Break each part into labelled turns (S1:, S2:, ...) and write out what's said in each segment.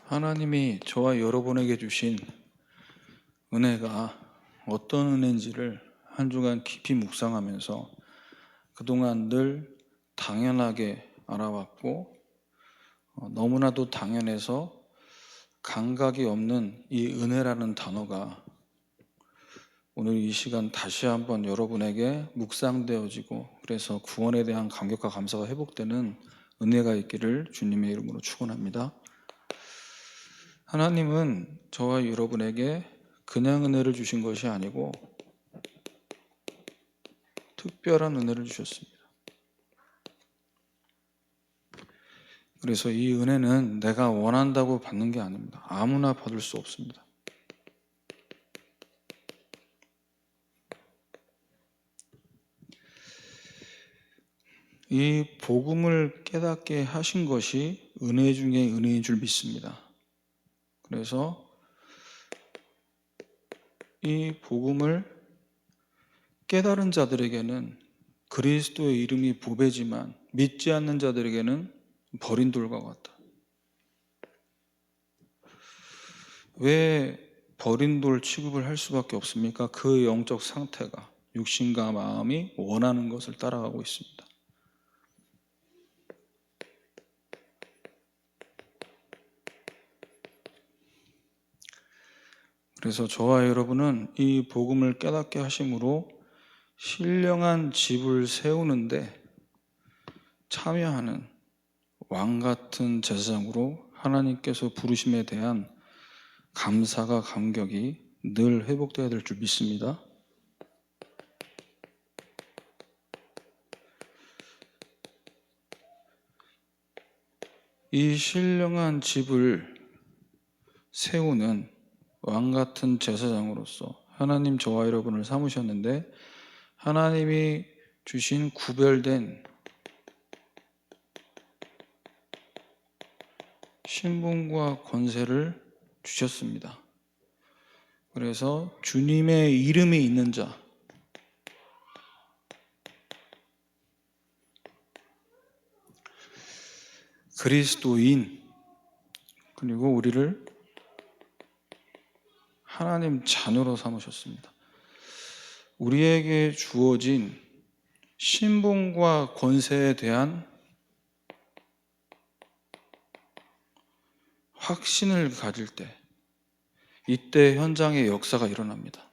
S1: 하나님이 저와 여러분에게 주신 은혜가 어떤 은혜인지를 한 주간 깊이 묵상하면서 그동안 늘 당연하게 알아왔고 너무나도 당연해서 감각이 없는 이 은혜라는 단어가 오늘 이 시간 다시 한번 여러분에게 묵상되어지고 그래서 구원에 대한 감격과 감사가 회복되는 은혜가 있기를 주님의 이름으로 축원합니다. 하나님은 저와 여러분에게 그냥 은혜를 주신 것이 아니고 특별한 은혜를 주셨습니다. 그래서 이 은혜는 내가 원한다고 받는 게 아닙니다. 아무나 받을 수 없습니다. 이 복음을 깨닫게 하신 것이 은혜 중에 은혜인 줄 믿습니다. 그래서 이 복음을 깨달은 자들에게는 그리스도의 이름이 보배지만 믿지 않는 자들에게는 버린 돌과 같다. 왜 버린 돌 취급을 할 수밖에 없습니까? 그 영적 상태가 육신과 마음이 원하는 것을 따라가고 있습니다. 그래서 저와 여러분은 이 복음을 깨닫게 하심으로 신령한 집을 세우는데 참여하는 왕 같은 제사장으로 하나님께서 부르심에 대한 감사가 감격이 늘 회복되어야 될 줄 믿습니다. 이 신령한 집을 세우는 왕 같은 제사장으로서 하나님 저와 여러분을 삼으셨는데 하나님이 주신 구별된 신분과 권세를 주셨습니다. 그래서 주님의 이름이 있는 자, 그리스도인, 그리고 우리를 하나님 자녀로 삼으셨습니다. 우리에게 주어진 신분과 권세에 대한 확신을 가질 때 이때 현장의 역사가 일어납니다.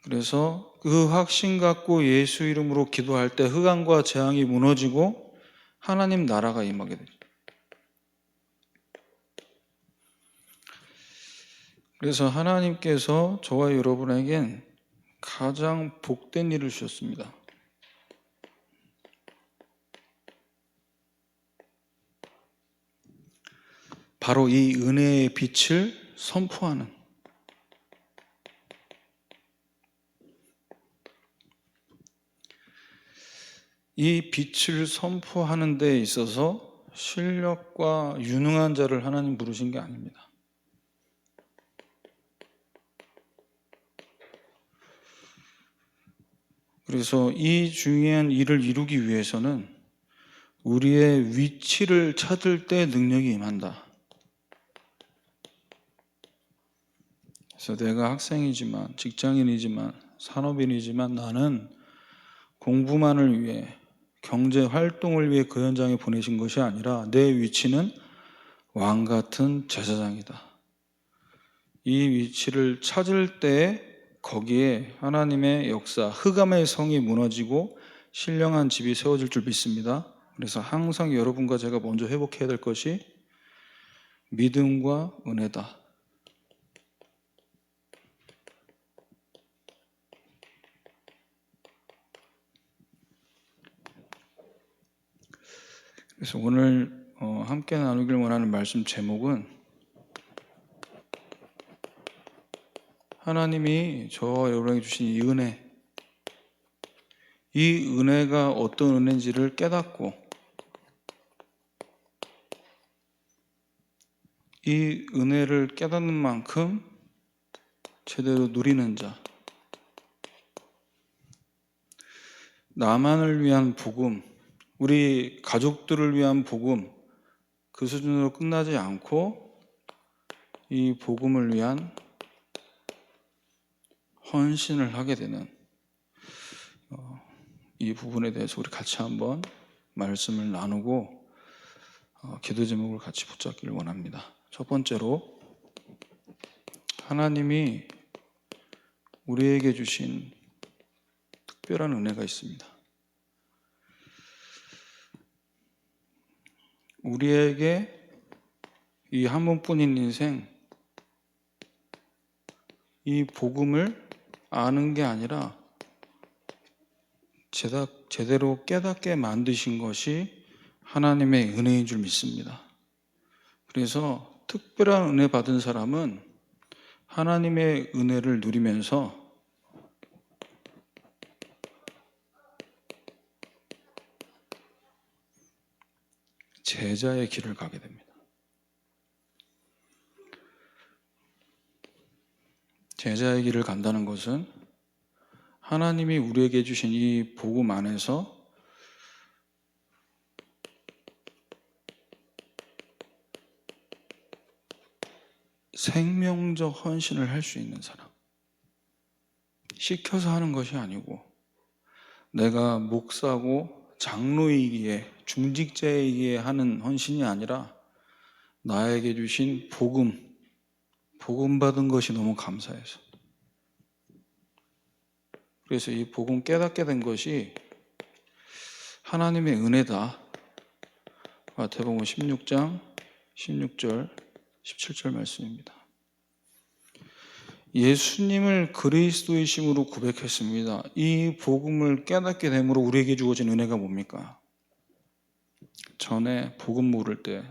S1: 그래서 그 확신 갖고 예수 이름으로 기도할 때 흑암과 재앙이 무너지고 하나님 나라가 임하게 되죠. 그래서 하나님께서 저와 여러분에겐 가장 복된 일을 주셨습니다. 바로 이 은혜의 빛을 선포하는, 이 빛을 선포하는 데 있어서 실력과 유능한 자를 하나님 부르신 게 아닙니다. 그래서 이 중요한 일을 이루기 위해서는 우리의 위치를 찾을 때 능력이 임한다. 그래서 내가 학생이지만, 직장인이지만, 산업인이지만 나는 공부만을 위해, 경제 활동을 위해 그 현장에 보내신 것이 아니라 내 위치는 왕 같은 제사장이다. 이 위치를 찾을 때 거기에 하나님의 역사, 흑암의 성이 무너지고 신령한 집이 세워질 줄 믿습니다. 그래서 항상 여러분과 제가 먼저 회복해야 될 것이 믿음과 은혜다. 그래서 오늘 함께 나누길 원하는 말씀 제목은 하나님이 저와 여러분에게 주신 이 은혜, 이 은혜가 어떤 은혜인지를 깨닫고 이 은혜를 깨닫는 만큼 제대로 누리는 자, 나만을 위한 복음, 우리 가족들을 위한 복음, 그 수준으로 끝나지 않고 이 복음을 위한 헌신을 하게 되는 이 부분에 대해서 우리 같이 한번 말씀을 나누고 기도 제목을 같이 붙잡기를 원합니다. 첫 번째로, 하나님이 우리에게 주신 특별한 은혜가 있습니다. 우리에게 이 한 번뿐인 인생, 이 복음을 아는 게 아니라 제대로 깨닫게 만드신 것이 하나님의 은혜인 줄 믿습니다. 그래서 특별한 은혜 받은 사람은 하나님의 은혜를 누리면서 제자의 길을 가게 됩니다. 제자의 길을 간다는 것은 하나님이 우리에게 주신 이 복음 안에서 생명적 헌신을 할 수 있는 사람, 시켜서 하는 것이 아니고 내가 목사고 장로이기에 중직자이기에 하는 헌신이 아니라 나에게 주신 복음 받은 것이 너무 감사해서, 그래서 이 복음 깨닫게 된 것이 하나님의 은혜다. 마태복음 16장 16절 17절 말씀입니다. 예수님을 그리스도이심으로 고백했습니다. 이 복음을 깨닫게 됨으로 우리에게 주어진 은혜가 뭡니까? 전에 복음 모를 때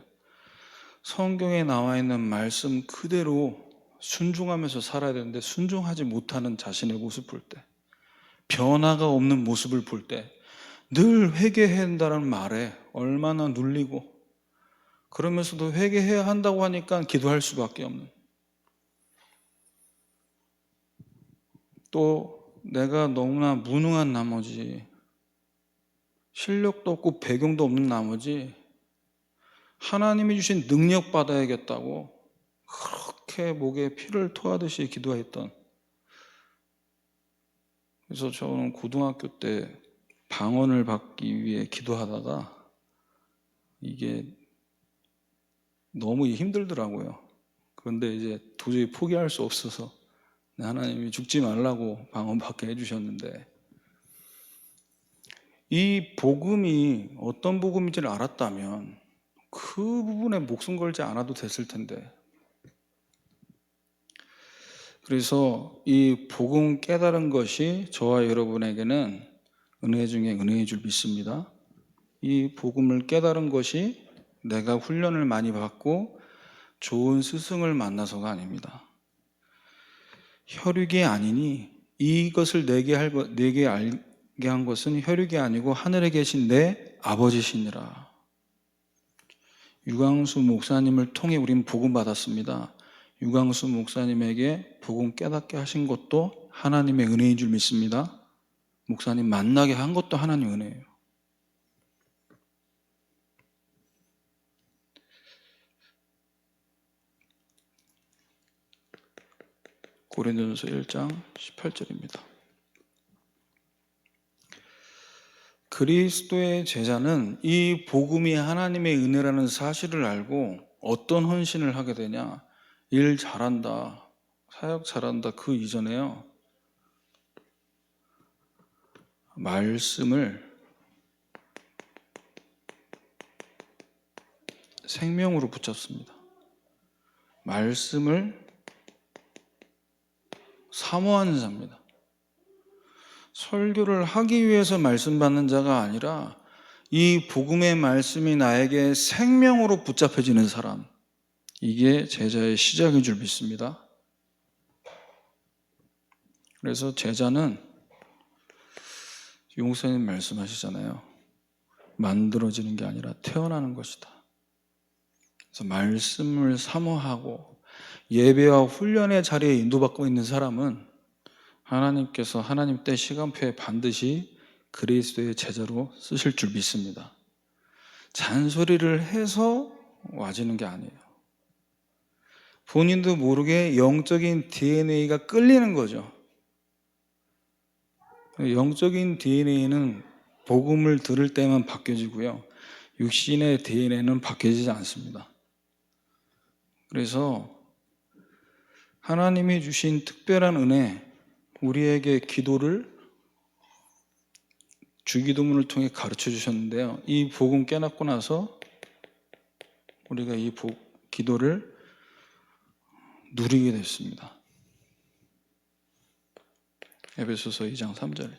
S1: 성경에 나와 있는 말씀 그대로 순종하면서 살아야 되는데 순종하지 못하는 자신의 모습 볼 때, 변화가 없는 모습을 볼 때, 늘 회개해야 한다는 말에 얼마나 눌리고, 그러면서도 회개해야 한다고 하니까 기도할 수밖에 없는, 또 내가 너무나 무능한 나머지, 실력도 없고 배경도 없는 나머지 하나님이 주신 능력 받아야겠다고 그렇게 목에 피를 토하듯이 기도했던, 그래서 저는 고등학교 때 방언을 받기 위해 기도하다가 이게 너무 힘들더라고요. 그런데 이제 도저히 포기할 수 없어서 하나님이 죽지 말라고 방언 받게 해주셨는데, 이 복음이 어떤 복음인지를 알았다면 그 부분에 목숨 걸지 않아도 됐을 텐데, 그래서 이 복음 깨달은 것이 저와 여러분에게는 은혜 중에 은혜인 줄 믿습니다. 이 복음을 깨달은 것이 내가 훈련을 많이 받고 좋은 스승을 만나서가 아닙니다. 혈육이 아니니 이것을 내게 알게 한 것은 혈육이 아니고 하늘에 계신 내 아버지시니라. 유광수 목사님을 통해 우리는 복음 받았습니다. 유광수 목사님에게 복음 깨닫게 하신 것도 하나님의 은혜인 줄 믿습니다. 목사님 만나게 한 것도 하나님의 은혜예요. 고린도전서 1장 18절입니다. 그리스도의 제자는 이 복음이 하나님의 은혜라는 사실을 알고 어떤 헌신을 하게 되냐? 일 잘한다, 사역 잘한다, 그 이전에요, 말씀을 생명으로 붙잡습니다. 말씀을 사모하는 자입니다. 설교를 하기 위해서 말씀 받는 자가 아니라 이 복음의 말씀이 나에게 생명으로 붙잡혀지는 사람, 이게 제자의 시작인 줄 믿습니다. 그래서 제자는 용사님 말씀하시잖아요. 만들어지는 게 아니라 태어나는 것이다. 그래서 말씀을 사모하고 예배와 훈련의 자리에 인도받고 있는 사람은 하나님께서 하나님 때 시간표에 반드시 그리스도의 제자로 쓰실 줄 믿습니다. 잔소리를 해서 와지는 게 아니에요. 본인도 모르게 영적인 DNA가 끌리는 거죠. 영적인 DNA는 복음을 들을 때만 바뀌어지고요. 육신의 DNA는 바뀌어지지 않습니다. 그래서 하나님이 주신 특별한 은혜, 우리에게 기도를 주기도문을 통해 가르쳐 주셨는데요. 이 복음 깨닫고 나서 우리가 이 기도를 누리게 됐습니다. 에베소서 2장 3절.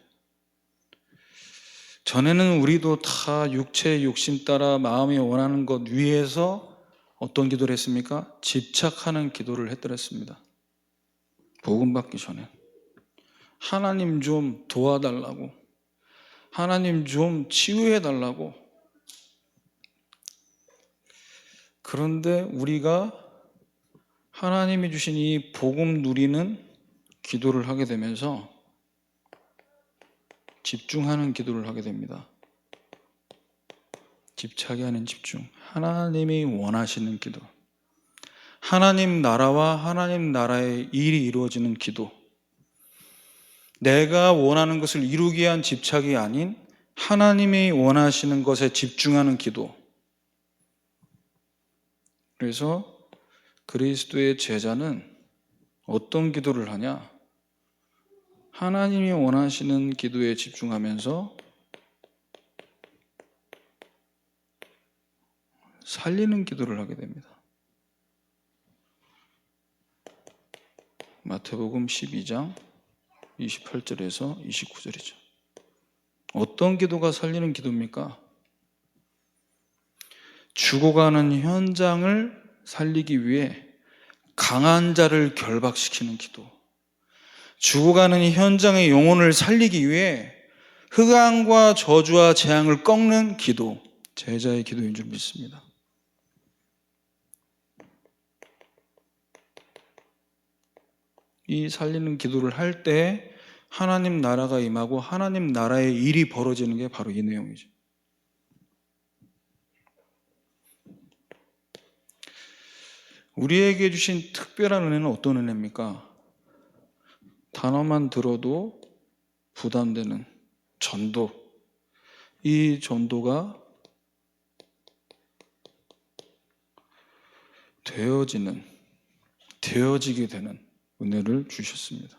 S1: 전에는 우리도 다 육체의 욕심 따라 마음이 원하는 것 위에서 어떤 기도를 했습니까? 집착하는 기도를 했더랬습니다. 복음 받기 전에. 하나님 좀 도와달라고, 하나님 좀 치유해달라고. 그런데 우리가 하나님이 주신 이 복음 누리는 기도를 하게 되면서 집중하는 기도를 하게 됩니다. 집착이 아닌 집중. 하나님이 원하시는 기도. 하나님 나라와 하나님 나라의 일이 이루어지는 기도. 내가 원하는 것을 이루기 위한 집착이 아닌 하나님이 원하시는 것에 집중하는 기도. 그래서 그리스도의 제자는 어떤 기도를 하냐? 하나님이 원하시는 기도에 집중하면서 살리는 기도를 하게 됩니다. 마태복음 12장 28절에서 29절이죠. 어떤 기도가 살리는 기도입니까? 죽어가는 현장을 살리기 위해 강한 자를 결박시키는 기도. 죽어가는 현장의 영혼을 살리기 위해 흑암과 저주와 재앙을 꺾는 기도. 제자의 기도인 줄 믿습니다. 이 살리는 기도를 할 때 하나님 나라가 임하고 하나님 나라의 일이 벌어지는 게 바로 이 내용이죠. 우리에게 주신 특별한 은혜는 어떤 은혜입니까? 단어만 들어도 부담되는 전도. 이 전도가 되어지게 되는 은혜를 주셨습니다.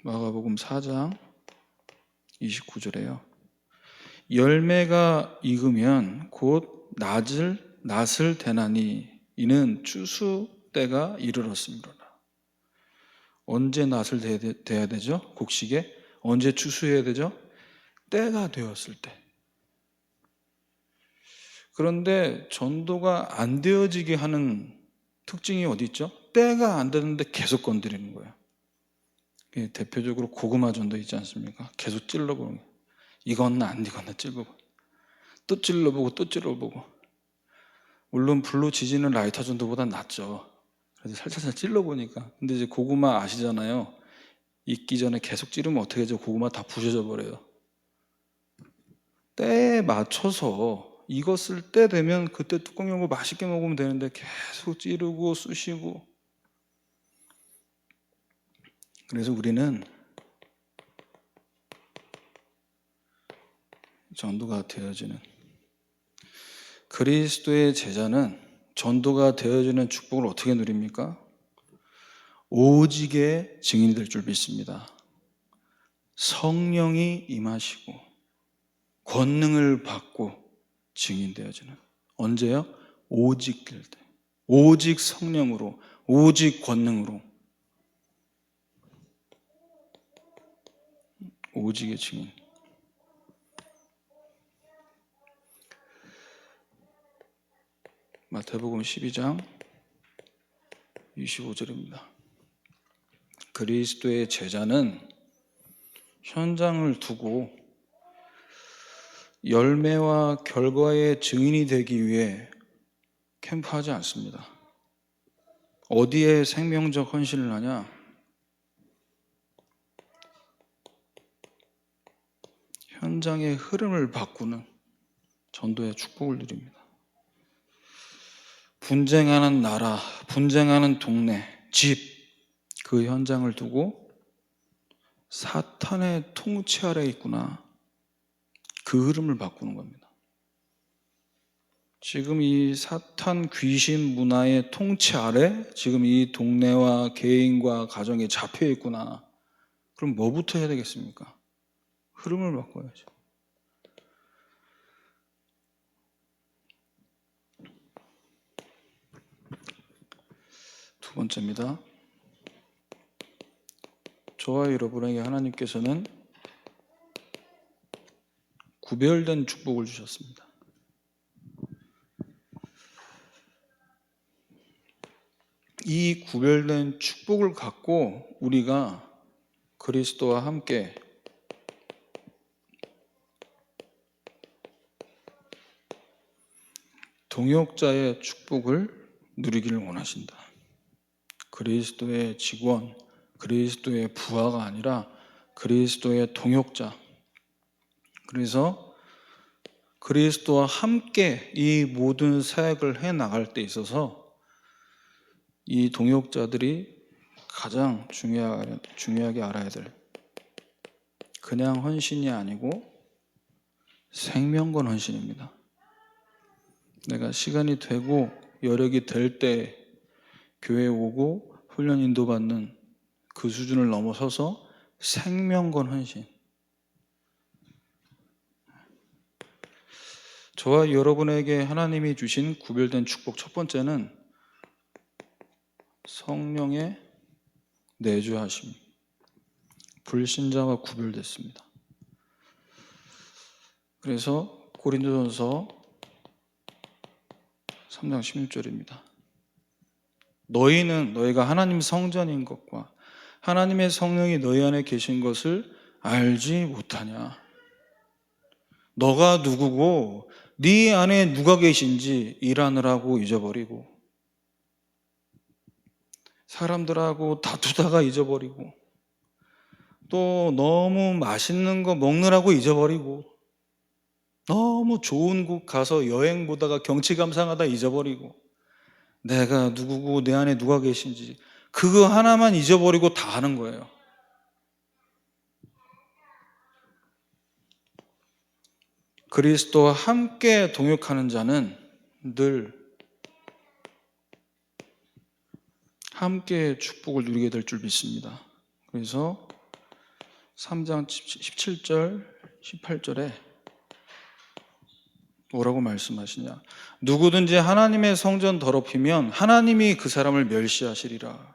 S1: 마가복음 4장 29절에요. 열매가 익으면 곧 낫을 대나니 이는 추수 때가 이르렀습니다. 언제 낫을 대야 되죠? 곡식에 언제 추수해야 되죠? 때가 되었을 때. 그런데 전도가 안 되어지게 하는 특징이 어디 있죠? 때가 안 되는데 계속 건드리는 거예요. 대표적으로 고구마 전도 있지 않습니까? 계속 찔러보는 거예요. 익었나 안 익었나 찔러보고 또 찔러보고 또 찔러보고. 물론 불로 지지는 라이터 전도보다 낫죠. 그래서 살짝 찔러보니까. 근데 이제 고구마 아시잖아요. 익기 전에 계속 찌르면 어떻게 하죠? 고구마 다 부셔져 버려요. 때에 맞춰서 익었을 때 되면 그때 뚜껑 열고 맛있게 먹으면 되는데 계속 찌르고 쑤시고. 그래서 우리는 전도가 되어지는, 그리스도의 제자는 전도가 되어지는 축복을 어떻게 누립니까? 오직의 증인이 될 줄 믿습니다. 성령이 임하시고 권능을 받고 증인되어지는. 언제요? 오직 될 때. 오직 성령으로, 오직 권능으로. 오직의 증인. 마태복음 12장 25절입니다. 그리스도의 제자는 현장을 두고 열매와 결과의 증인이 되기 위해 캠프하지 않습니다. 어디에 생명적 헌신을 하냐? 현장의 흐름을 바꾸는 전도의 축복을 누립니다. 분쟁하는 나라, 분쟁하는 동네, 집, 그 현장을 두고 사탄의 통치 아래에 있구나. 그 흐름을 바꾸는 겁니다. 지금 이 사탄 귀신 문화의 통치 아래 지금 이 동네와 개인과 가정이 잡혀 있구나. 그럼 뭐부터 해야 되겠습니까? 흐름을 바꿔야죠. 두 번째입니다. 저와 여러분에게 하나님께서는 구별된 축복을 주셨습니다. 이 구별된 축복을 갖고 우리가 그리스도와 함께 동역자의 축복을 누리기를 원하신다. 그리스도의 직원, 그리스도의 부하가 아니라 그리스도의 동역자. 그래서 그리스도와 함께 이 모든 사역을 해 나갈 때 있어서 이 동역자들이 가장 중요하게 알아야 될, 그냥 헌신이 아니고 생명건 헌신입니다. 내가 시간이 되고 여력이 될 때 교회에 오고 훈련 인도받는 그 수준을 넘어서서 생명건 헌신. 저와 여러분에게 하나님이 주신 구별된 축복 첫 번째는 성령의 내주하심. 불신자와 구별됐습니다. 그래서 고린도전서 3장 16절입니다. 너희가 하나님 성전인 것과 하나님의 성령이 너희 안에 계신 것을 알지 못하냐. 너가 누구고 네 안에 누가 계신지 일하느라고 잊어버리고 사람들하고 다투다가 잊어버리고 또 너무 맛있는 거 먹느라고 잊어버리고 너무 좋은 곳 가서 여행 보다가 경치 감상하다 잊어버리고 내가 누구고 내 안에 누가 계신지 그거 하나만 잊어버리고 다 하는 거예요. 그리스도와 함께 동역하는 자는 늘 함께 축복을 누리게 될 줄 믿습니다. 그래서 3장 17절, 18절에 뭐라고 말씀하시냐? 누구든지 하나님의 성전 더럽히면 하나님이 그 사람을 멸시하시리라.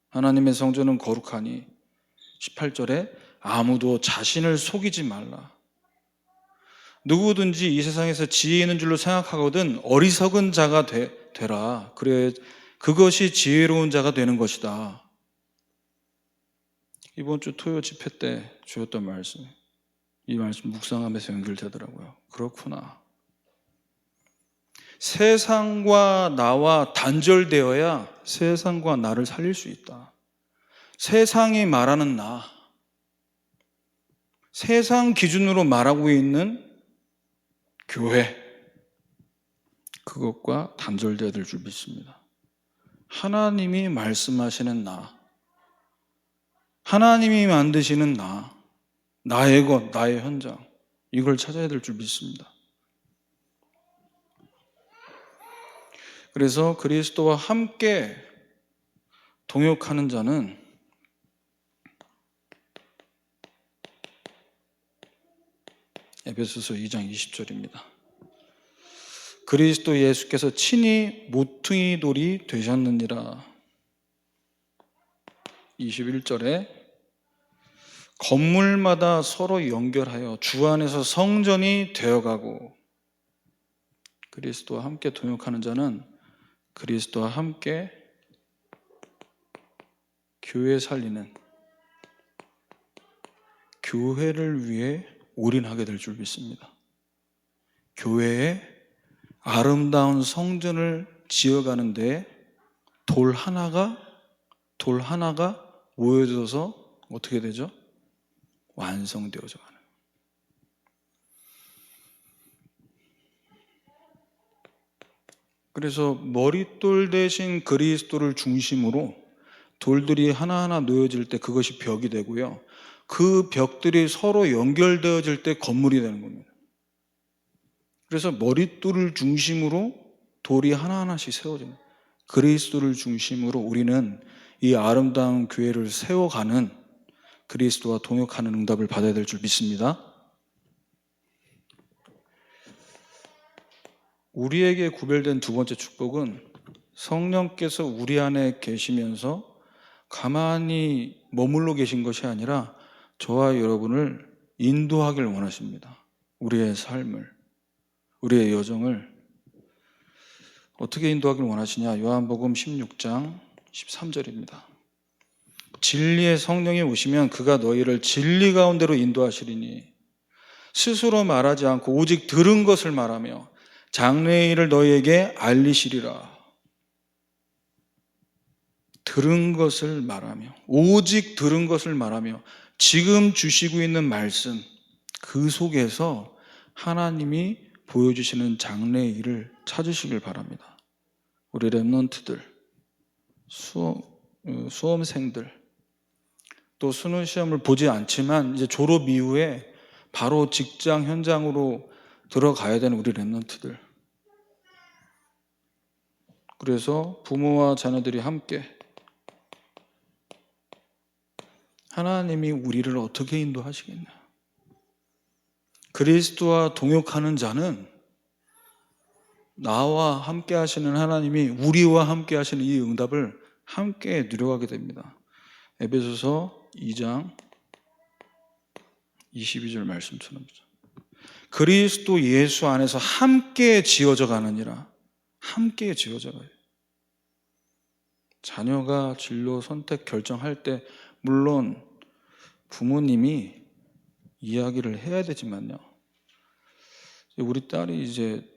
S1: 하나님의 성전은 거룩하니 18절에 아무도 자신을 속이지 말라. 누구든지 이 세상에서 지혜 있는 줄로 생각하거든 어리석은 자가 되라. 그래 그것이 지혜로운 자가 되는 것이다. 이번 주 토요 집회 때 주었던 말씀, 이 말씀 묵상하면서 연결되더라고요. 그렇구나. 세상과 나와 단절되어야 세상과 나를 살릴 수 있다. 세상이 말하는 나, 세상 기준으로 말하고 있는 교회, 그것과 단절되어야 될 줄 믿습니다. 하나님이 말씀하시는 나, 하나님이 만드시는 나, 나의 것, 나의 현장, 이걸 찾아야 될 줄 믿습니다. 그래서 그리스도와 함께 동역하는 자는 에베소서 2장 20절입니다. 그리스도 예수께서 친히 모퉁이 돌이 되셨느니라. 21절에 건물마다 서로 연결하여 주 안에서 성전이 되어가고, 그리스도와 함께 동역하는 자는 그리스도와 함께 교회 살리는, 교회를 위해 올인하게 될 줄 믿습니다. 교회에 아름다운 성전을 지어가는데 돌 하나가 모여져서 어떻게 되죠? 완성되어져 가는. 그래서 머릿돌 대신 그리스도를 중심으로 돌들이 하나하나 놓여질 때 그것이 벽이 되고요. 그 벽들이 서로 연결되어질 때 건물이 되는 겁니다. 그래서 머릿돌을 중심으로 돌이 하나하나씩 세워지는 거예요. 그리스도를 중심으로 우리는 이 아름다운 교회를 세워가는 그리스도와 동역하는 응답을 받아야 될 줄 믿습니다. 우리에게 구별된 두 번째 축복은 성령께서 우리 안에 계시면서 가만히 머물러 계신 것이 아니라 저와 여러분을 인도하길 원하십니다. 우리의 삶을, 우리의 여정을 어떻게 인도하길 원하시냐? 요한복음 16장 13절입니다. 진리의 성령이 오시면 그가 너희를 진리 가운데로 인도하시리니 스스로 말하지 않고 오직 들은 것을 말하며 장래의 일을 너희에게 알리시리라. 들은 것을 말하며, 오직 들은 것을 말하며, 지금 주시고 있는 말씀, 그 속에서 하나님이 보여주시는 장래의 일을 찾으시길 바랍니다. 우리 랩런트들, 수험생들, 또 수능 시험을 보지 않지만 이제 졸업 이후에 바로 직장 현장으로 들어가야 되는 우리 랩런트들. 그래서 부모와 자녀들이 함께 하나님이 우리를 어떻게 인도하시겠냐? 그리스도와 동역하는 자는 나와 함께 하시는 하나님이 우리와 함께 하시는 이 응답을 함께 누려가게 됩니다. 에베소서 2장 22절 말씀처럼 그리스도 예수 안에서 함께 지어져 가느니라. 함께 지어져 가요. 자녀가 진로 선택 결정할 때 물론 부모님이 이야기를 해야 되지만요. 우리 딸이 이제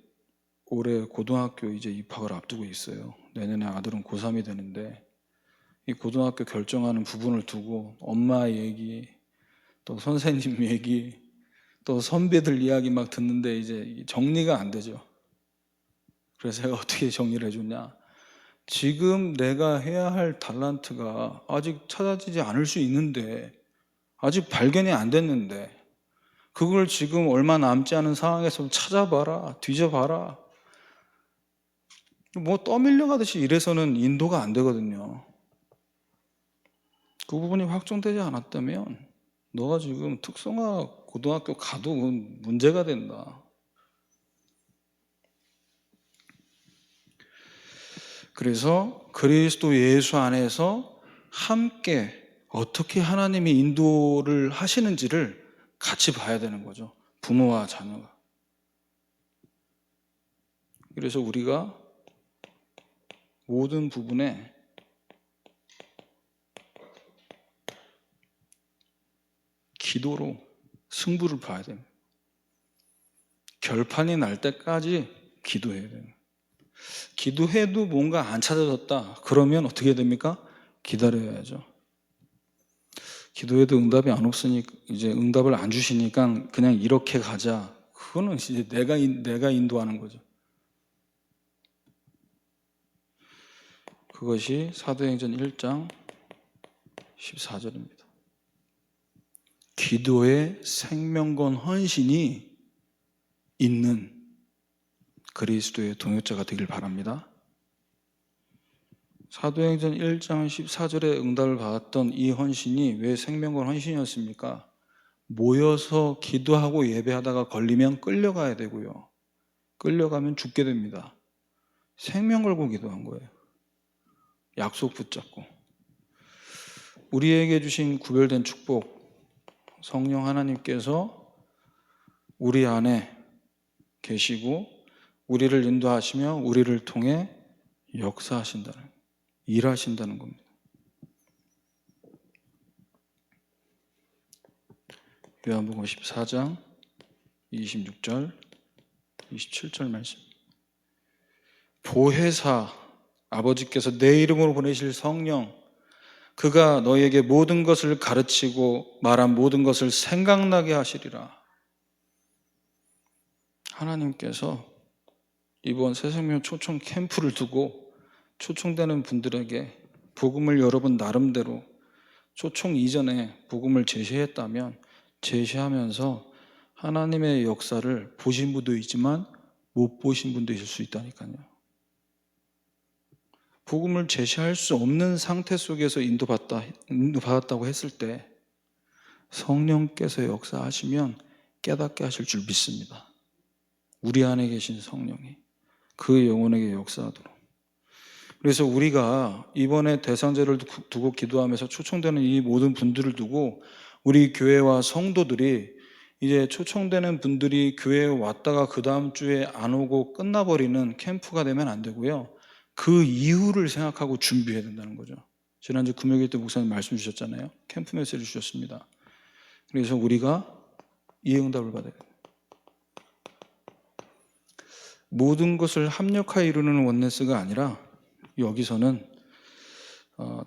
S1: 올해 고등학교 이제 입학을 앞두고 있어요. 내년에 아들은 고3이 되는데 이 고등학교 결정하는 부분을 두고 엄마 얘기, 또 선생님 얘기, 또 선배들 이야기 막 듣는데 이제 정리가 안 되죠. 그래서 제가 어떻게 정리를 해줬냐? 지금 내가 해야 할 달란트가 아직 찾아지지 않을 수 있는데, 아직 발견이 안 됐는데 그걸 지금 얼마 남지 않은 상황에서 찾아봐라, 뒤져봐라. 뭐 떠밀려 가듯이 이래서는 인도가 안 되거든요. 그 부분이 확정되지 않았다면 너가 지금 특성화 고등학교 가도 문제가 된다. 그래서 그리스도 예수 안에서 함께 어떻게 하나님이 인도를 하시는지를 같이 봐야 되는 거죠. 부모와 자녀가. 그래서 우리가 모든 부분에 기도로 승부를 봐야 됩니다. 결판이 날 때까지 기도해야 됩니다. 기도해도 뭔가 안 찾아졌다. 그러면 어떻게 됩니까? 기다려야죠. 기도해도 응답이 안 없으니까 이제 응답을 안 주시니까 그냥 이렇게 가자. 그거는 이제 내가 인도하는 거죠. 그것이 사도행전 1장 14절입니다. 기도의 생명건 헌신이 있는 그리스도의 동역자가 되길 바랍니다. 사도행전 1장 14절에 응답을 받았던 이 헌신이 왜 생명건 헌신이었습니까? 모여서 기도하고 예배하다가 걸리면 끌려가야 되고요. 끌려가면 죽게 됩니다. 생명 걸고 기도한 거예요. 약속 붙잡고. 우리에게 주신 구별된 축복, 성령 하나님께서 우리 안에 계시고 우리를 인도하시며 우리를 통해 역사하신다는, 일하신다는 겁니다. 요한복음 14장 26절 27절 말씀. 보혜사 아버지께서 내 이름으로 보내실 성령, 그가 너희에게 모든 것을 가르치고 말한 모든 것을 생각나게 하시리라. 하나님께서 이번 새생명 초청 캠프를 두고 초청되는 분들에게 복음을 여러분 나름대로 초청 이전에 복음을 제시했다면 제시하면서 하나님의 역사를 보신 분도 있지만 못 보신 분도 있을 수 있다니까요. 복음을 제시할 수 없는 상태 속에서 인도받았다고 했을 때 성령께서 역사하시면 깨닫게 하실 줄 믿습니다. 우리 안에 계신 성령이 그 영혼에게 역사하도록. 그래서 우리가 이번에 대상제를 두고 기도하면서 초청되는 이 모든 분들을 두고 우리 교회와 성도들이 이제 초청되는 분들이 교회에 왔다가 그 다음 주에 안 오고 끝나버리는 캠프가 되면 안 되고요. 그 이후를 생각하고 준비해야 된다는 거죠. 지난주 금요일 때 목사님 말씀 주셨잖아요. 캠프 메시지를 주셨습니다. 그래서 우리가 이 응답을 받아야 돼요. 모든 것을 합력하여 이루는 원네스가 아니라 여기서는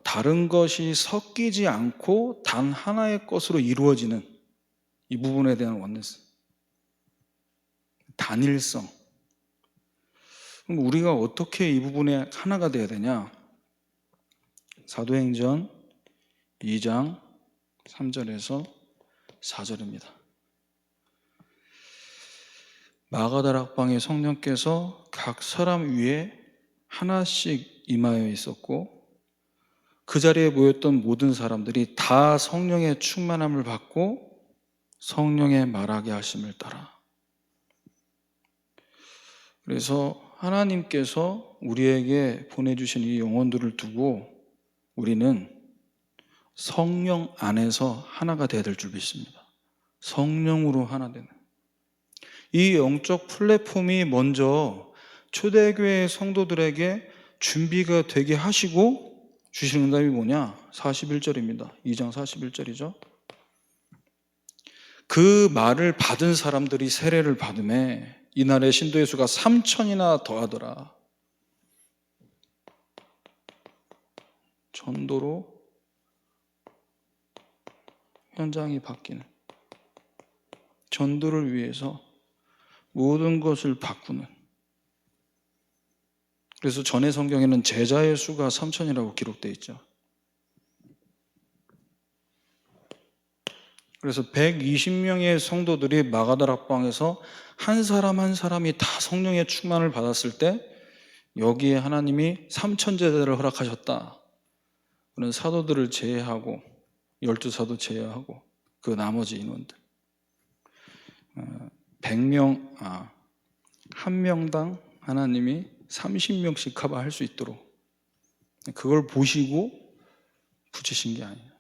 S1: 다른 것이 섞이지 않고 단 하나의 것으로 이루어지는 이 부분에 대한 원네스, 단일성. 그럼 우리가 어떻게 이 부분에 하나가 돼야 되냐? 사도행전 2장 3절에서 4절입니다. 마가다락방에 성령께서 각 사람 위에 하나씩 임하여 있었고 그 자리에 모였던 모든 사람들이 다 성령의 충만함을 받고 성령의 말하게 하심을 따라. 그래서 하나님께서 우리에게 보내주신 이 영혼들을 두고 우리는 성령 안에서 하나가 되어야 될 줄 믿습니다. 성령으로 하나 되는. 이 영적 플랫폼이 먼저 초대교회 성도들에게 준비가 되게 하시고 주신 응답이 뭐냐? 41절입니다. 2장 41절이죠. 그 말을 받은 사람들이 세례를 받음에 이날의 신도의 수가 3,000이나 더하더라. 전도로 현장이 바뀌는, 전도를 위해서 모든 것을 바꾸는. 그래서 전의 성경에는 제자의 수가 3,000이라고 기록되어 있죠. 그래서 120명의 성도들이 마가다락방에서 한 사람 한 사람이 다 성령의 충만을 받았을 때 여기에 하나님이 3,000제자를 허락하셨다. 그런 사도들을 제외하고 12사도 제외하고 그 나머지 인원들 100명, 한 명당 하나님이 30명씩 커버할 수 있도록 그걸 보시고 붙이신 게 아니에요.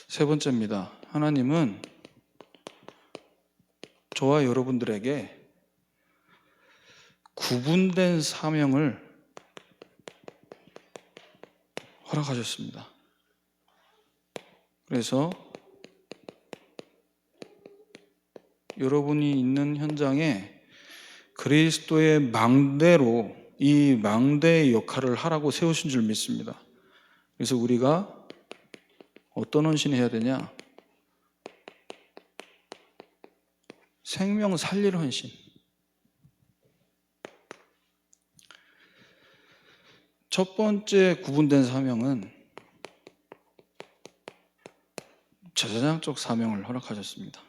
S1: 세 번째입니다. 하나님은 저와 여러분들에게 구분된 사명을 허락하셨습니다. 그래서 여러분이 있는 현장에 그리스도의 망대로 이 망대의 역할을 하라고 세우신 줄 믿습니다. 그래서 우리가 어떤 헌신을 해야 되냐? 생명 살릴 헌신. 첫 번째 구분된 사명은 제사장적 사명을 허락하셨습니다.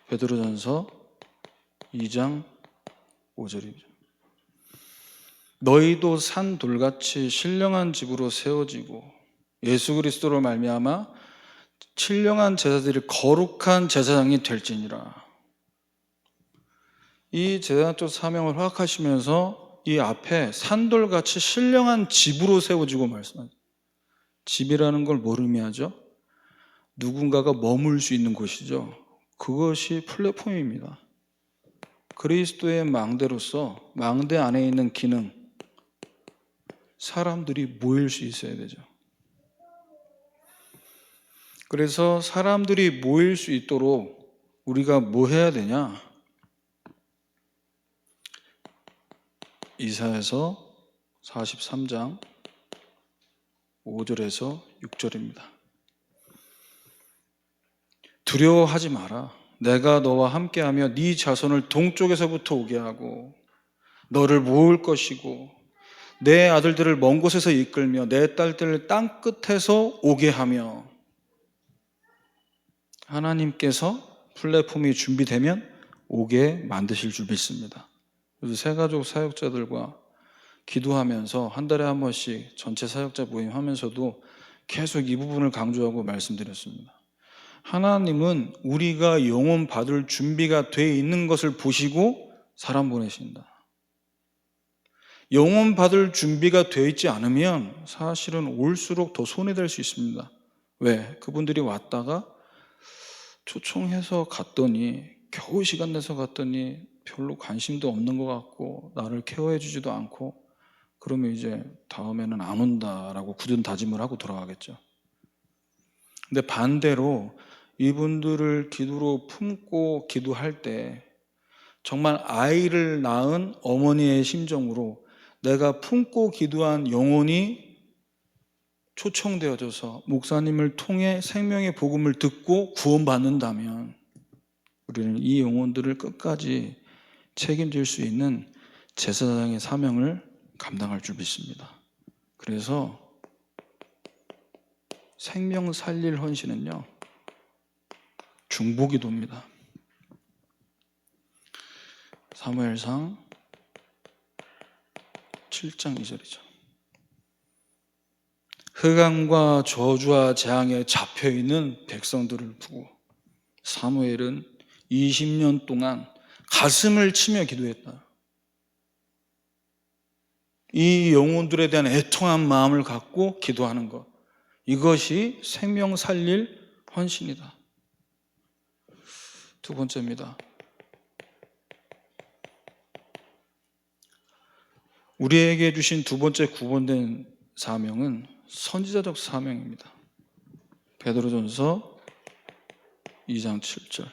S1: 베드로전서 2장 5절입니다. 너희도 산 돌같이 신령한 집으로 세워지고 예수 그리스도로 말미암아 신령한 제사들이 거룩한 제사장이 될지니라. 이 제사장적 사명을 허락하시면서 이 앞에 산돌같이 신령한 집으로 세워지고 말씀하죠. 집이라는 걸 뭘 의미하죠? 누군가가 머물 수 있는 곳이죠. 그것이 플랫폼입니다. 그리스도의 망대로서 망대 안에 있는 기능, 사람들이 모일 수 있어야 되죠. 그래서 사람들이 모일 수 있도록 우리가 뭐 해야 되냐? 이사야서 43장 5절에서 6절입니다. 두려워하지 마라. 내가 너와 함께하며 네 자손을 동쪽에서부터 오게 하고 너를 모을 것이고 내 아들들을 먼 곳에서 이끌며 내 딸들을 땅 끝에서 오게 하며. 하나님께서 플랫폼이 준비되면 오게 만드실 줄 믿습니다. 그래서 새가족 사역자들과 기도하면서 한 달에 한 번씩 전체 사역자 모임하면서도 계속 이 부분을 강조하고 말씀드렸습니다. 하나님은 우리가 영혼 받을 준비가 돼 있는 것을 보시고 사람 보내신다. 영혼 받을 준비가 되어 있지 않으면 사실은 올수록 더 손해될 수 있습니다. 왜? 그분들이 왔다가 초청해서 갔더니 겨우 시간 내서 갔더니 별로 관심도 없는 것 같고 나를 케어해 주지도 않고 그러면 이제 다음에는 안 온다라고 굳은 다짐을 하고 돌아가겠죠. 근데 반대로 이분들을 기도로 품고 기도할 때 정말 아이를 낳은 어머니의 심정으로 내가 품고 기도한 영혼이 초청되어져서 목사님을 통해 생명의 복음을 듣고 구원받는다면 우리는 이 영혼들을 끝까지 책임질 수 있는 제사장의 사명을 감당할 줄 믿습니다. 그래서 생명 살릴 헌신은요, 중보기도입니다. 사무엘상 7장 2절이죠. 흑암과 저주와 재앙에 잡혀있는 백성들을 보고 사무엘은 20년 동안 가슴을 치며 기도했다. 이 영혼들에 대한 애통한 마음을 갖고 기도하는 것, 이것이 생명 살릴 헌신이다. 두 번째입니다. 우리에게 주신 두 번째 구원된 사명은 선지자적 사명입니다. 베드로전서 2장 7절.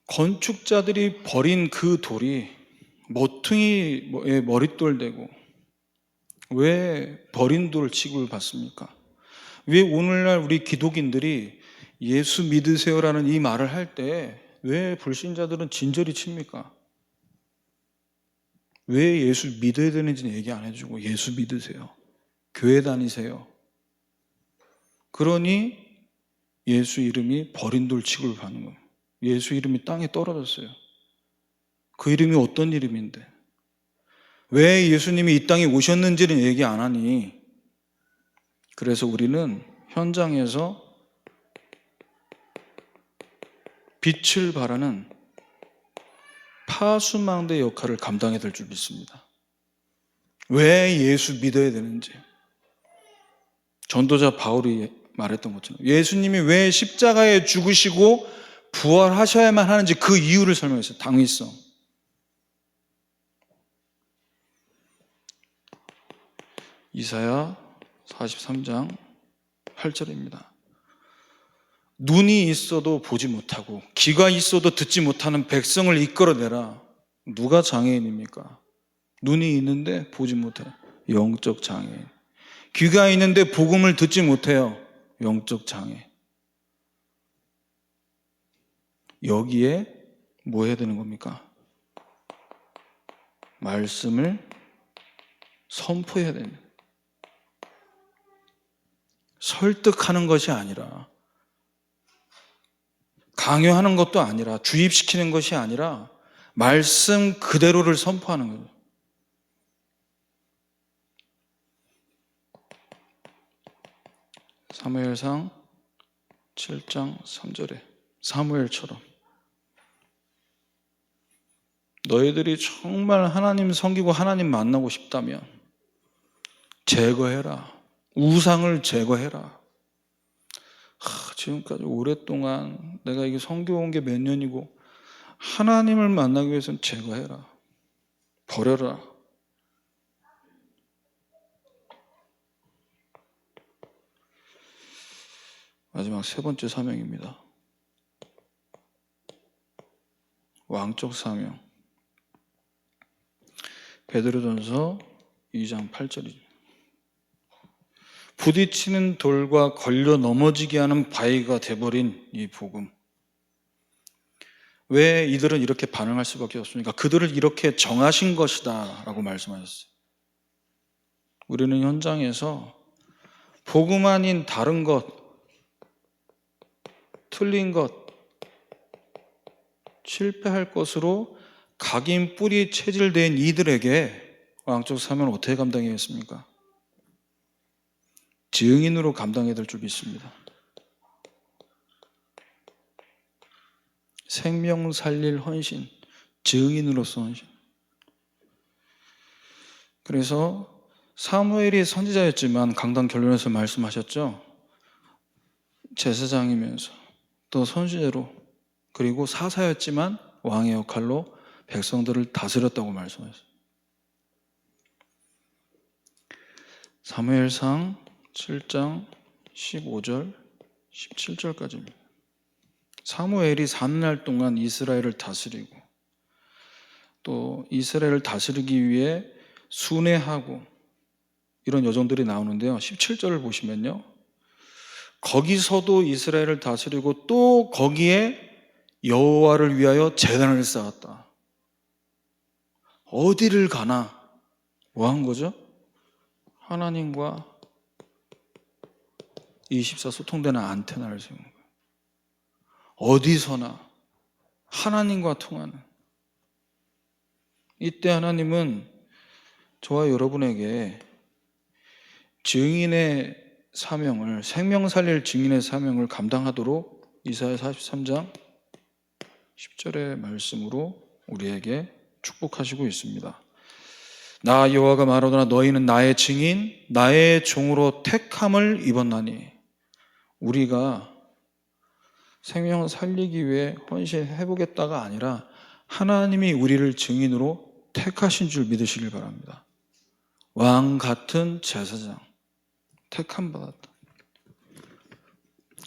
S1: 건축자들이 버린 그 돌이 모퉁이의 머릿돌 되고 왜 버린 돌 취급을 받습니까? 왜 오늘날 우리 기독인들이 예수 믿으세요라는 이 말을 할 때 왜 불신자들은 진저리 칩니까? 왜 예수 믿어야 되는지는 얘기 안 해주고 예수 믿으세요, 교회 다니세요, 그러니 예수 이름이 버린 돌 취급을 받는 거예요. 예수 이름이 땅에 떨어졌어요. 그 이름이 어떤 이름인데 왜 예수님이 이 땅에 오셨는지는 얘기 안 하니. 그래서 우리는 현장에서 빛을 발하는 파수망대 역할을 감당해야 될 줄 믿습니다. 왜 예수 믿어야 되는지, 전도자 바울이 말했던 것처럼 예수님이 왜 십자가에 죽으시고 부활하셔야만 하는지 그 이유를 설명했어요. 당위성. 이사야 43장 8절입니다. 눈이 있어도 보지 못하고 귀가 있어도 듣지 못하는 백성을 이끌어내라. 누가 장애인입니까? 눈이 있는데 보지 못해요. 영적 장애인. 귀가 있는데 복음을 듣지 못해요. 영적 장애. 여기에 뭐 해야 되는 겁니까? 말씀을 선포해야 됩니다. 설득하는 것이 아니라, 강요하는 것도 아니라, 주입시키는 것이 아니라 말씀 그대로를 선포하는 거예요. 사무엘상 7장 3절에 사무엘처럼 너희들이 정말 하나님 섬기고 하나님 만나고 싶다면 제거해라. 우상을 제거해라. 지금까지 오랫동안 내가 이게 섬겨온 게 몇 년이고 하나님을 만나기 위해서는 제거해라. 버려라. 마지막 세 번째 사명입니다. 왕적 사명. 베드로전서 2장 8절이죠. 부딪히는 돌과 걸려 넘어지게 하는 바위가 돼버린 이 복음. 왜 이들은 이렇게 반응할 수밖에 없습니까? 그들을 이렇게 정하신 것이다 라고 말씀하셨어요. 우리는 현장에서 복음 아닌 다른 것, 틀린 것, 실패할 것으로 각인 뿌리 체질된 이들에게 왕적 사명을 어떻게 감당하겠습니까? 증인으로 감당해야 될 줄 믿습니다. 생명 살릴 헌신, 증인으로서 헌신. 그래서 사무엘이 선지자였지만 강단 결론에서 말씀하셨죠. 제사장이면서 또 선지자로 그리고 사사였지만 왕의 역할로 백성들을 다스렸다고 말씀하셨어요. 사무엘상 7장 15절 17절까지입니다. 사무엘이 3날 동안 이스라엘을 다스리고 또 이스라엘을 다스리기 위해 순회하고 이런 여정들이 나오는데요. 17절을 보시면요. 거기서도 이스라엘을 다스리고 또 거기에 여호와를 위하여 제단을 쌓았다. 어디를 가나 뭐 한 거죠? 하나님과 24 소통되는 안테나를 세우는 거예요. 어디서나 하나님과 통하는. 이때 하나님은 저와 여러분에게 증인의 사명을, 생명 살릴 증인의 사명을 감당하도록 이사야 43장 10절의 말씀으로 우리에게 축복하시고 있습니다. 나 여호와가 말하노라 너희는 나의 증인 나의 종으로 택함을 입었나니. 우리가 생명을 살리기 위해 헌신해보겠다가 아니라 하나님이 우리를 증인으로 택하신 줄 믿으시길 바랍니다. 왕 같은 제사장 택함 받았다.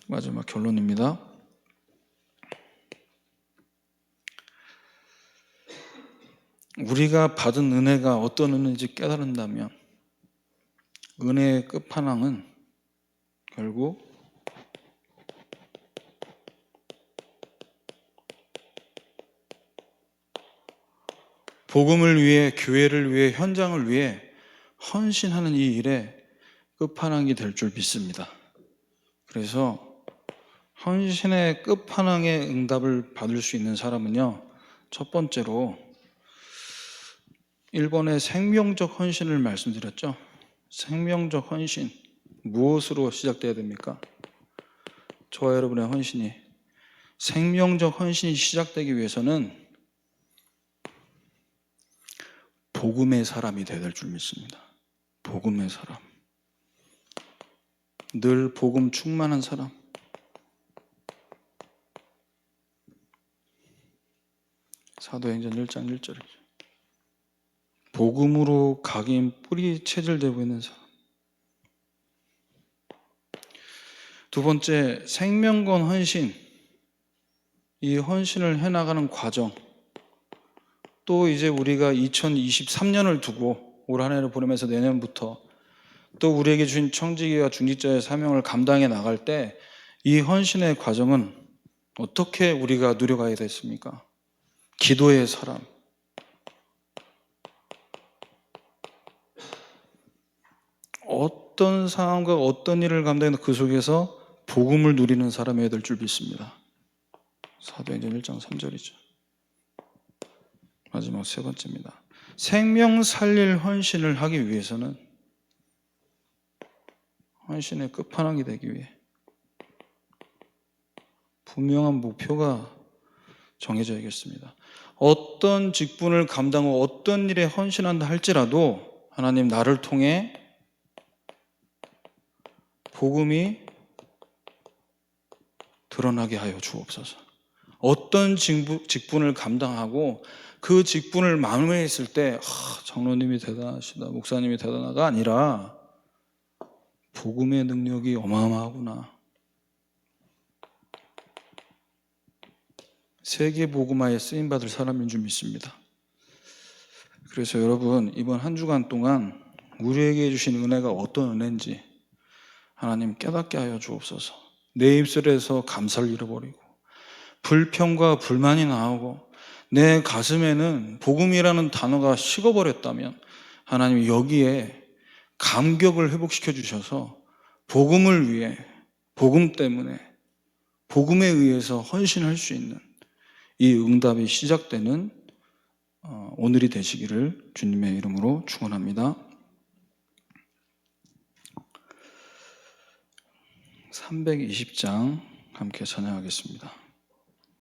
S1: 마지막 결론입니다. 우리가 받은 은혜가 어떤 은혜인지 깨달은다면 은혜의 끝판왕은 결국 복음을 위해, 교회를 위해, 현장을 위해 헌신하는 이 일에 끝판왕이 될 줄 믿습니다. 그래서 헌신의 끝판왕의 응답을 받을 수 있는 사람은요, 첫 번째로 1번의 생명적 헌신을 말씀드렸죠. 생명적 헌신, 무엇으로 시작돼야 됩니까? 저와 여러분의 헌신이, 생명적 헌신이 시작되기 위해서는 복음의 사람이 되어야 될 줄 믿습니다. 복음의 사람, 늘 복음 충만한 사람. 사도행전 1장 1절이죠. 복음으로 각인 뿌리 체질되고 있는 사람. 두 번째, 생명건 헌신. 이 헌신을 해나가는 과정. 또 이제 우리가 2023년을 두고 올 한 해를 보내면서 내년부터 또 우리에게 주신 청지기와 중직자의 사명을 감당해 나갈 때 이 헌신의 과정은 어떻게 우리가 누려가야 됐습니까? 기도의 사람, 어떤 상황과 어떤 일을 감당해도 그 속에서 복음을 누리는 사람이어야 될 줄 믿습니다. 사도행전 1장 3절이죠. 마지막 세 번째입니다. 생명 살릴 헌신을 하기 위해서는 헌신의 끝판왕이 되기 위해 분명한 목표가 정해져야겠습니다. 어떤 직분을 감당하고 어떤 일에 헌신한다 할지라도 하나님 나를 통해 복음이 드러나게 하여 주옵소서. 어떤 직분을 감당하고 그 직분을 마음에 있을 때 장로님이 대단하시다, 목사님이 대단하가 아니라 복음의 능력이 어마어마하구나. 세계 복음화에 쓰임받을 사람인 줄 믿습니다. 그래서 여러분 이번 한 주간 동안 우리에게 주신 은혜가 어떤 은혜인지 하나님 깨닫게 하여 주옵소서. 내 입술에서 감사를 잃어버리고 불평과 불만이 나오고 내 가슴에는 복음이라는 단어가 식어버렸다면 하나님 여기에 감격을 회복시켜 주셔서 복음을 위해, 복음 때문에, 복음에 의해서 헌신할 수 있는 이 응답이 시작되는 오늘이 되시기를 주님의 이름으로 축원합니다. 320장 함께 찬양하겠습니다.